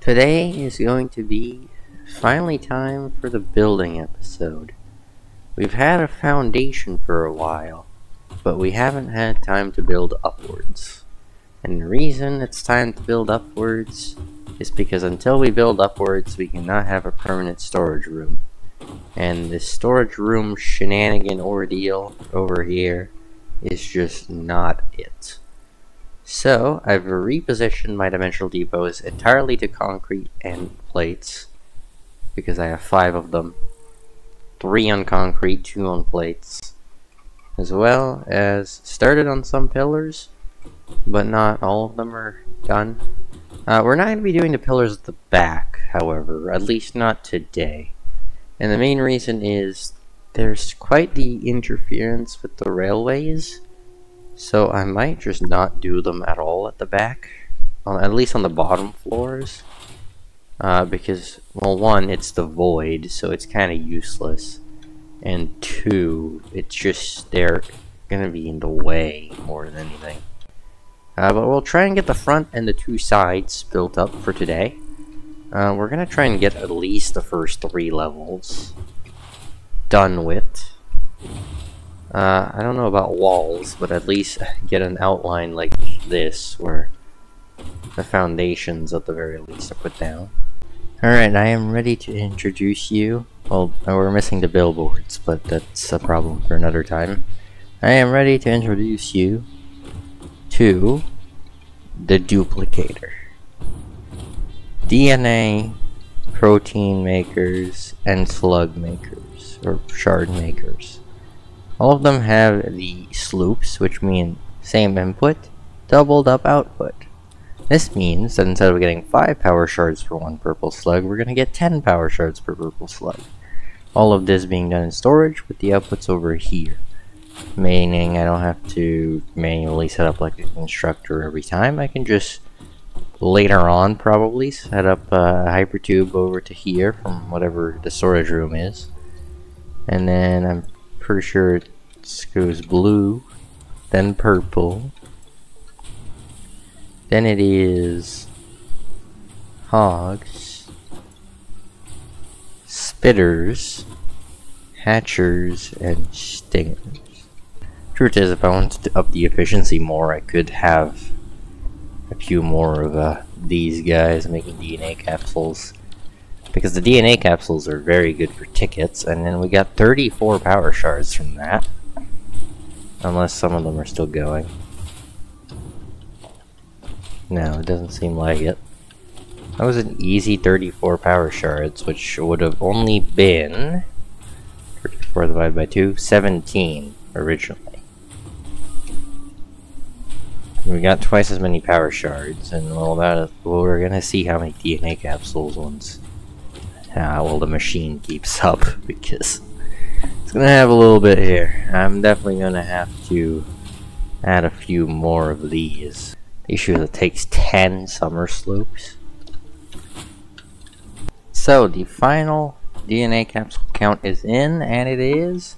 Today is going to be finally time for the building episode. We've had a foundation for a while, but we haven't had time to build upwards. And the reason it's time to build upwards is because until we build upwards, we cannot have a permanent storage room. And this storage room shenanigan ordeal over here is just not it. So, I've repositioned my dimensional depots entirely to concrete and plates, because I have 5 of them. 3 on concrete, 2 on plates, as well as started on some pillars, but not all of them are done. We're not going to be doing the pillars at the back, however, at least not today. And the main reason is there's quite the interference with the railways. So I might just not do them at all at the back, at least on the bottom floors, because, well, 1, it's the void, so it's kind of useless, and 2, it's just, they're gonna be in the way more than anything. But we'll try and get the front and the 2 sides built up for today. We're gonna try and get at least the first 3 levels done with. I don't know about walls, but at least get an outline like this, where the foundations at the very least are put down. Alright, I am ready to introduce you. Well, we're missing the billboards, but that's a problem for another time. I am ready to introduce you to the duplicator. DNA, protein makers, and slug makers, or shard makers. All of them have the sloops, which mean same input, doubled up output. This means that instead of getting 5 power shards for 1 purple slug, we're going to get 10 power shards per purple slug. All of this being done in storage with the outputs over here. Meaning I don't have to manually set up like a constructor every time. I can just later on probably set up a hypertube over to here from whatever the storage room is. And then I'm pretty sure it goes blue, then purple, then it is hogs, spitters, hatchers, and stingers. Truth is, if I wanted to up the efficiency more, I could have a few more of these guys making DNA capsules, because the DNA capsules are very good for tickets, and then we got 34 power shards from that. Unless some of them are still going. No, it doesn't seem like it. That was an easy 34 power shards, which would have only been 34 divided by 2, 17 originally. We got twice as many power shards, and we're gonna see how many DNA capsules once well, the machine keeps up, because it's gonna have a little bit here. I'm definitely gonna have to add a few more of these. The issue is it takes 10 summer sloops. So the final DNA capsule count is in, and it is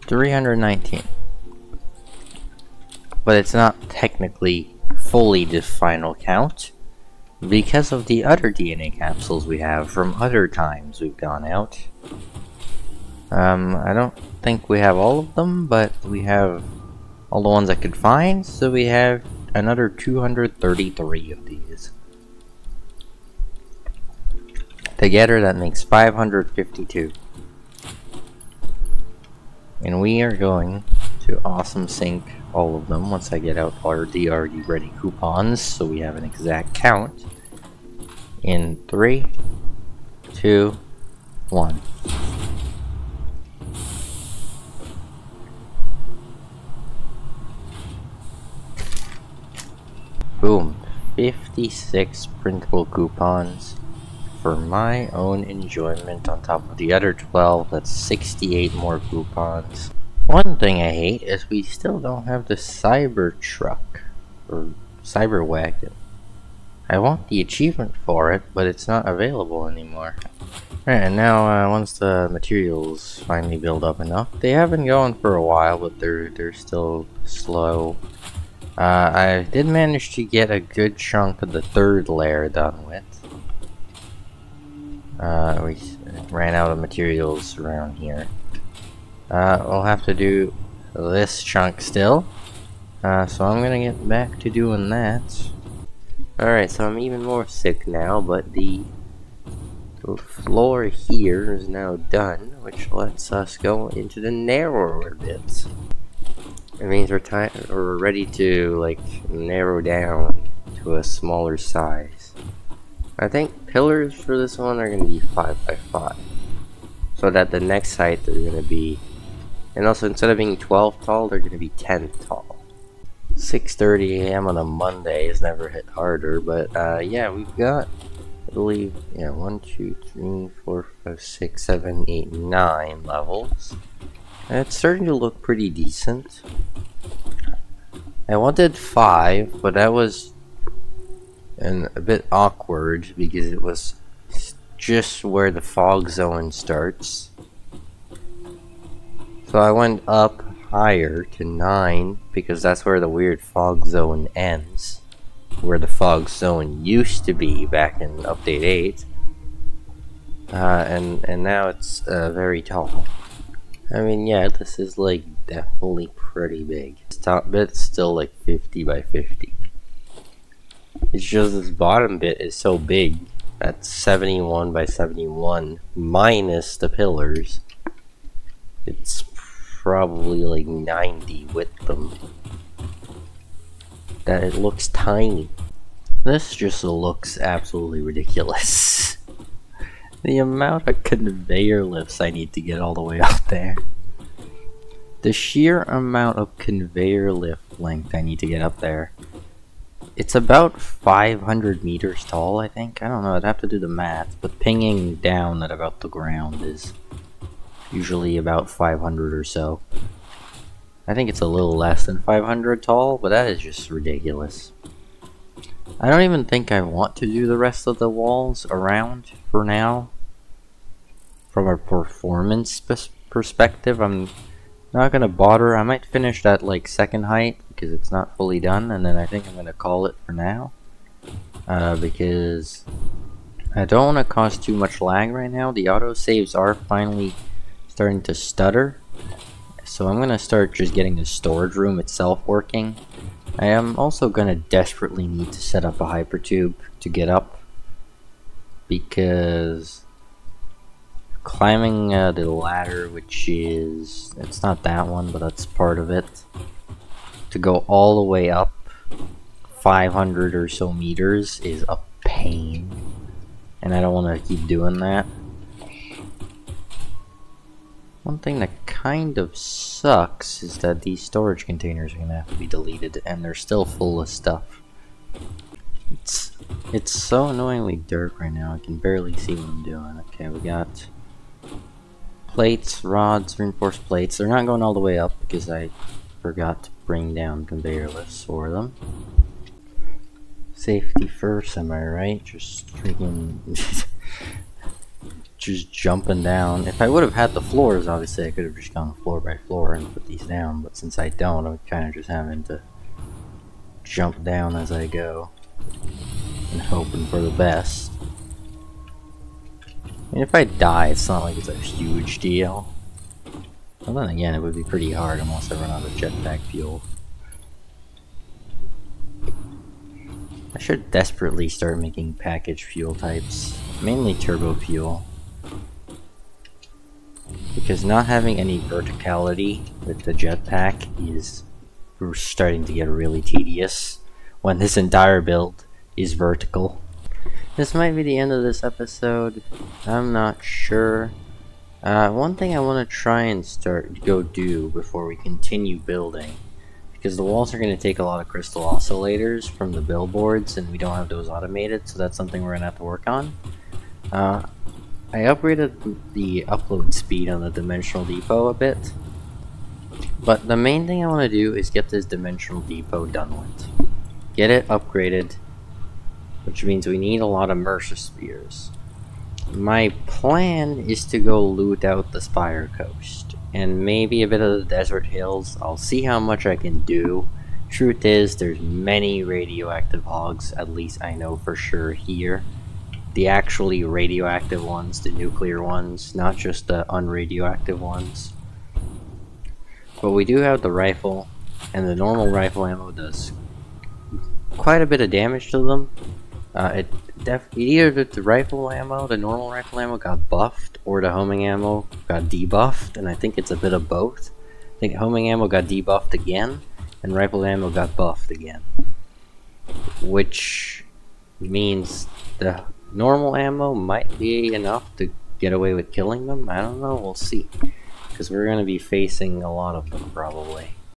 319. But it's not technically fully the final count, because of the other DNA capsules we have from other times we've gone out. I don't think we have all of them, but we have all the ones I could find, so we have another 233 of these. Together that makes 552. And we are going to awesome sync all of them once I get out our already ready coupons, so we have an exact count. In 3, 2, 1. Boom. 56 printable coupons for my own enjoyment on top of the other 12. That's 68 more coupons. One thing I hate is we still don't have the cyber truck, or cyber wagon. I want the achievement for it, but it's not available anymore. Alright, and now once the materials finally build up enough, they have been going for a while, but they're still slow. I did manage to get a good chunk of the third layer done with. We ran out of materials around here. We'll have to do this chunk still. So I'm gonna get back to doing that. Alright, so I'm even more sick now, but the floor here is now done, which lets us go into the narrower bits. It means we're ready to like narrow down to a smaller size. I think pillars for this one are going to be 5 by 5, so that the next height they're going to be, and also instead of being 12 tall, they're going to be 10 tall. 6:30 a.m. on a Monday has never hit harder, but yeah, we've got, I believe, yeah, 1, 2, 3, 4, 5, 6, 7, 8, 9 levels. And it's starting to look pretty decent. I wanted 5, but that was a bit awkward because it was just where the fog zone starts. So I went up higher to 9 because that's where the weird fog zone ends, where the fog zone used to be back in update 8. And now it's very tall. I mean, yeah, this is like definitely pretty big. This top bit's still like 50 by 50. It's just this bottom bit is so big. That's 71 by 71 minus the pillars. It's probably like 90 with them. That it looks tiny. This just looks absolutely ridiculous. The amount of conveyor lifts I need to get all the way up there. The sheer amount of conveyor lift length I need to get up there. It's about 500 meters tall, I think. I don't know, I'd have to do the math, but pinging down at about the ground is usually about 500 or so. I think it's a little less than 500 tall, but that is just ridiculous. I don't even think I want to do the rest of the walls around for now. From a performance perspective, I'm not gonna bother. I might finish that like second height because it's not fully done, and then I think I'm gonna call it for now. Because I don't want to cause too much lag right now. The autosaves are finally starting to stutter, so I'm gonna start just getting the storage room itself working. I am also gonna desperately need to set up a hypertube to get up, because climbing the ladder, which is, it's not that one, but that's part of it, to go all the way up 500 or so meters is a pain, and I don't want to keep doing that. One thing that kind of sucks is that these storage containers are going to have to be deleted, and they're still full of stuff. It's so annoyingly dark right now, I can barely see what I'm doing. Okay, we got plates, rods, reinforced plates. They're not going all the way up because I forgot to bring down conveyor lifts for them. Safety first, am I right? Just freaking just jumping down. If I would have had the floors, obviously I could have just gone floor by floor and put these down, but since I don't, I'm kind of just having to jump down as I go and hoping for the best. I mean, if I die, it's not like it's a huge deal. Well, then again, it would be pretty hard unless I run out of jetpack fuel. I should desperately start making package fuel types, mainly turbo fuel. Because not having any verticality with the jetpack is starting to get really tedious when this entire build is vertical. This might be the end of this episode. I'm not sure. One thing I want to try and go do before we continue building, because the walls are going to take a lot of crystal oscillators from the billboards, and we don't have those automated, so that's something we're going to have to work on. I upgraded the upload speed on the dimensional depot a bit, but the main thing I want to do is get this dimensional depot done with. Get it upgraded, which means we need a lot of Mercer Spheres. My plan is to go loot out the Spire Coast, and maybe a bit of the Desert Hills. I'll see how much I can do, Truth is, there's many radioactive hogs, at least I know for sure here. The actually radioactive ones, the nuclear ones, not just the unradioactive ones. But we do have the rifle, and the normal rifle ammo does quite a bit of damage to them. Either the rifle ammo, the normal rifle ammo got buffed, or the homing ammo got debuffed, and I think it's a bit of both. I think homing ammo got debuffed again, and rifle ammo got buffed again. Which means the normal ammo might be enough to get away with killing them. I don't know, we'll see. Because we're going to be facing a lot of them, probably.